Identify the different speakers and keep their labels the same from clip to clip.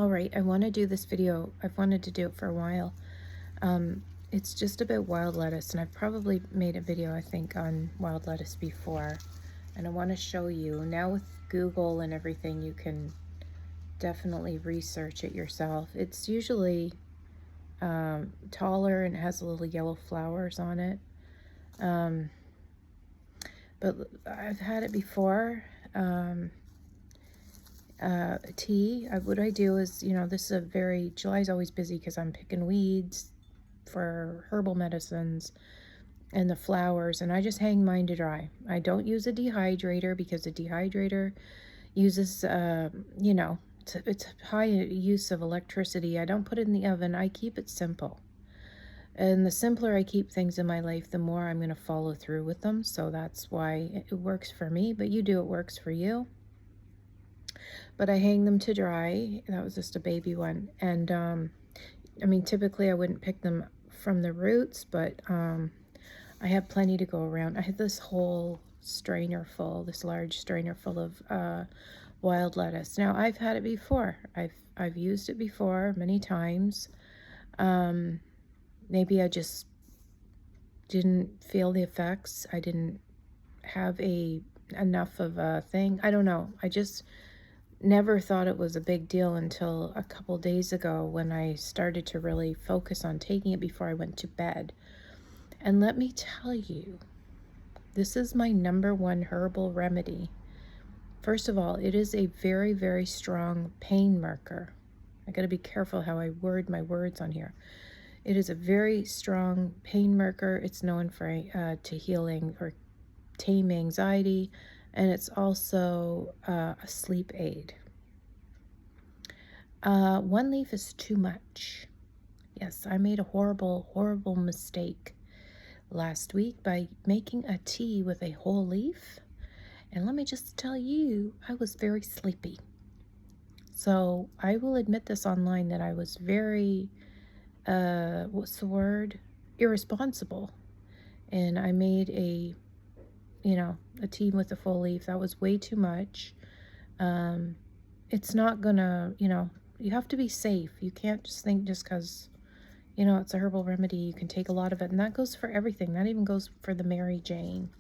Speaker 1: All right, I want to do this video. I've wanted to do it for a while. It's just about wild lettuce, and I've probably made a video, I think, on wild lettuce before. And I want to show you. Now with Google and everything, you can definitely research it yourself. It's usually taller and has little yellow flowers on it. But I've had it before. Tea, what I do is, this is July's always busy because I'm picking weeds for herbal medicines and the flowers, and I just hang mine to dry. I don't use a dehydrator because a dehydrator uses, it's high use of electricity. I don't put it in the oven. I keep it simple. And the simpler I keep things in my life, the more I'm going to follow through with them. So that's why it works for me, but you do what works for you. But I hang them to dry. That was just a baby one. And I mean, typically I wouldn't pick them from the roots, but I have plenty to go around. I had this whole strainer full, this large strainer full of wild lettuce. Now I've had it before. I've used it before many times. Maybe I just didn't feel the effects. I didn't have enough of a thing. I don't know. I just never thought it was a big deal until a couple days ago when I started to really focus on taking it before I went to bed. And let me tell you, this is my #1 herbal remedy. First of all, it is a very, very strong pain marker. I got to be careful how I word my words on here. It is a very strong pain marker. It's known for to healing or tame anxiety, and it's also a sleep aid. One leaf is too much. Yes, I made a horrible, horrible mistake last week by making a tea with a whole leaf. And let me just tell you, I was very sleepy. So I will admit this online that I was very, what's the word? Irresponsible. And I made a tea with a full leaf. That was way too much. It's not gonna, you have to be safe. You can't just think just because, it's a herbal remedy, you can take a lot of it. And that goes for everything. That even goes for the Mary Jane.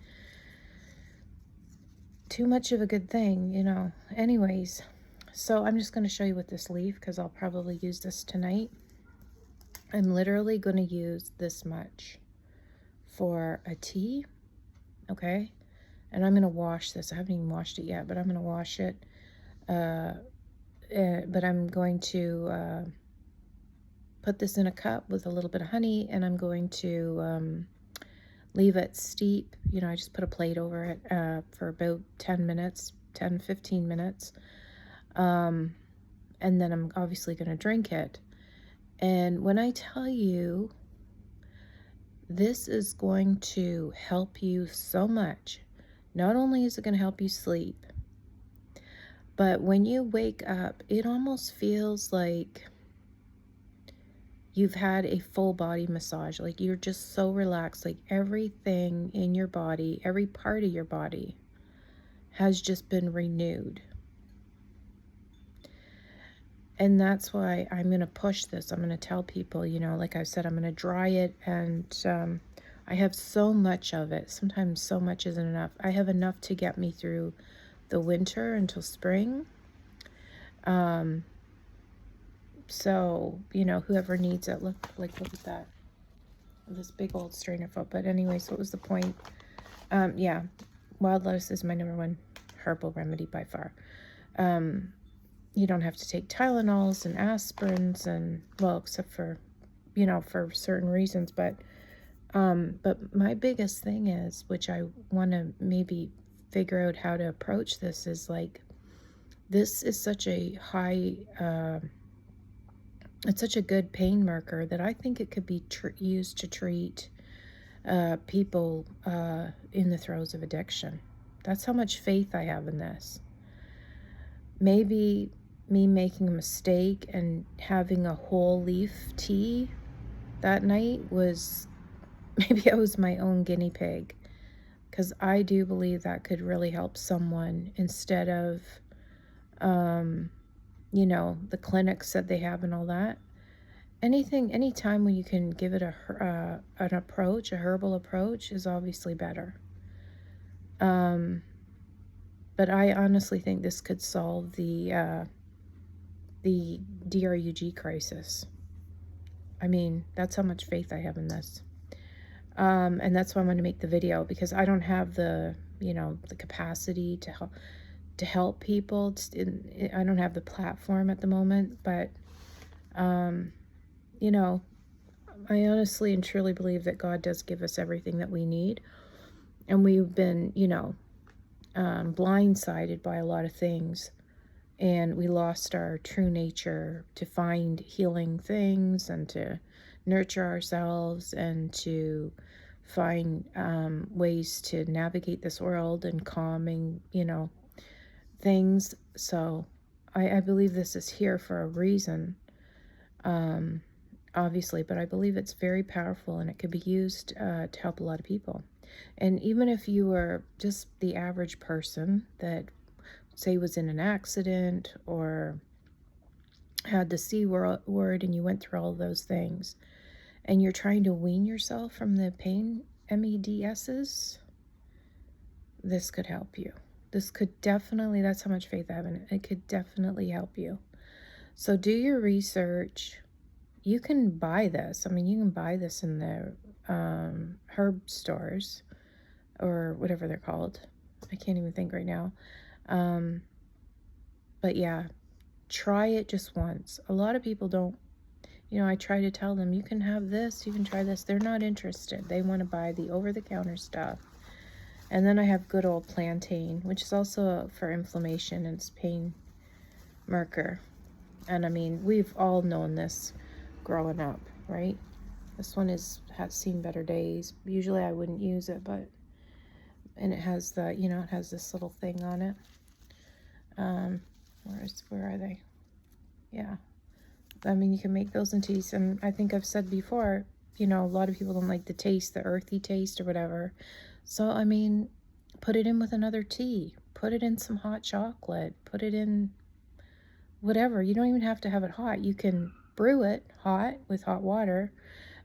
Speaker 1: Too much of a good thing, Anyways, so I'm just going to show you with this leaf because I'll probably use this tonight. I'm literally going to use this much for a tea, okay? And I'm going to wash this. I haven't even washed it yet, but I'm going to wash it. But I'm going to put this in a cup with a little bit of honey, and I'm going to leave it steep. I just put a plate over it for about 10 minutes, 10, 15 minutes. And then I'm obviously going to drink it. And when I tell you, this is going to help you so much. Not only is it going to help you sleep, but when you wake up, it almost feels like you've had a full body massage. Like you're just so relaxed. Like everything in your body, every part of your body has just been renewed. And that's why I'm going to push this. I'm going to tell people, like I said, I'm going to dry it. And I have so much of it. Sometimes so much isn't enough. I have enough to get me through the winter until spring. So, whoever needs it, look at that. This big old strainer full. But anyways, what was the point? Yeah, wild lettuce is my #1 herbal remedy by far. You don't have to take Tylenols and aspirins and, well, except for, for certain reasons. But my biggest thing is, which I want to maybe figure out how to approach this, is like, this is such a high, it's such a good pain marker that I think it could be used to treat people in the throes of addiction. That's how much faith I have in this. Maybe me making a mistake and having a whole leaf tea that night was, maybe I was my own guinea pig, because I do believe that could really help someone instead of you know, the clinics that they have and all that. Anything, anytime when you can give it an approach, a herbal approach, is obviously better. But I honestly think this could solve the DRUG crisis. I mean, that's how much faith I have in this. And that's why I'm going to make the video, because I don't have the, you know, the capacity to help people. I don't have the platform at the moment, but, you know, I honestly and truly believe that God does give us everything that we need. And we've been, you know, blindsided by a lot of things. And we lost our true nature to find healing things and to nurture ourselves and to find ways to navigate this world and calming, you know, things. So I believe this is here for a reason, obviously, but I believe it's very powerful and it could be used to help a lot of people. And even if you were just the average person that, say, was in an accident or had the C word and you went through all those things and you're trying to wean yourself from the pain MEDSs, this could help you. This could definitely, that's how much faith I have in it. It could definitely help you. So do your research. You can buy this. I mean, you can buy this in the herb stores or whatever they're called. I can't even think right now. But yeah, try it just once. A lot of people don't, you know, I try to tell them, you can have this, you can try this. They're not interested. They want to buy the over-the-counter stuff. And then I have good old plantain, which is also for inflammation, and it's pain marker. And I mean, we've all known this growing up, right? This one has seen better days. Usually I wouldn't use it, but, and it has the, you know, it has this little thing on it. Where are they? Yeah. I mean, you can make those in teas, and I think I've said before, you know, a lot of people don't like the taste, the earthy taste or whatever. So, I mean, put it in with another tea. Put it in some hot chocolate. Put it in whatever. You don't even have to have it hot. You can brew it hot with hot water,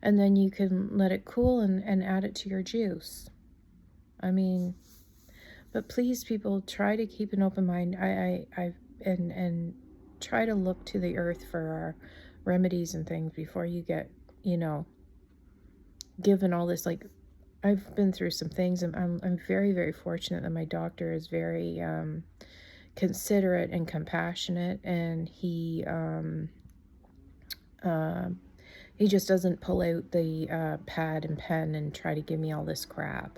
Speaker 1: and then you can let it cool and add it to your juice. I mean, but please, people, try to keep an open mind. And try to look to the earth for our remedies and things before you get, you know, given all this. Like, I've been through some things, and I'm very, very fortunate that my doctor is very considerate and compassionate, and he just doesn't pull out the pad and pen and try to give me all this crap.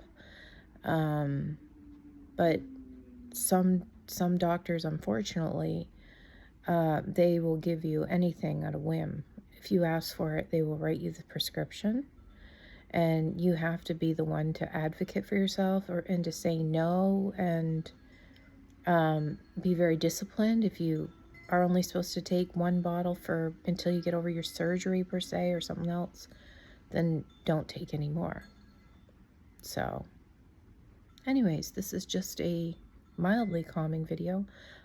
Speaker 1: But some doctors, unfortunately, they will give you anything at a whim. If you ask for it, they will write you the prescription, and you have to be the one to advocate for yourself and to say no, and be very disciplined. If you are only supposed to take one bottle until you get over your surgery per se or something else, then don't take any more. So anyways, this is just a mildly calming video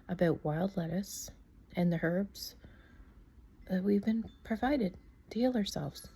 Speaker 1: about wild lettuce and the herbs that we've been provided to heal ourselves.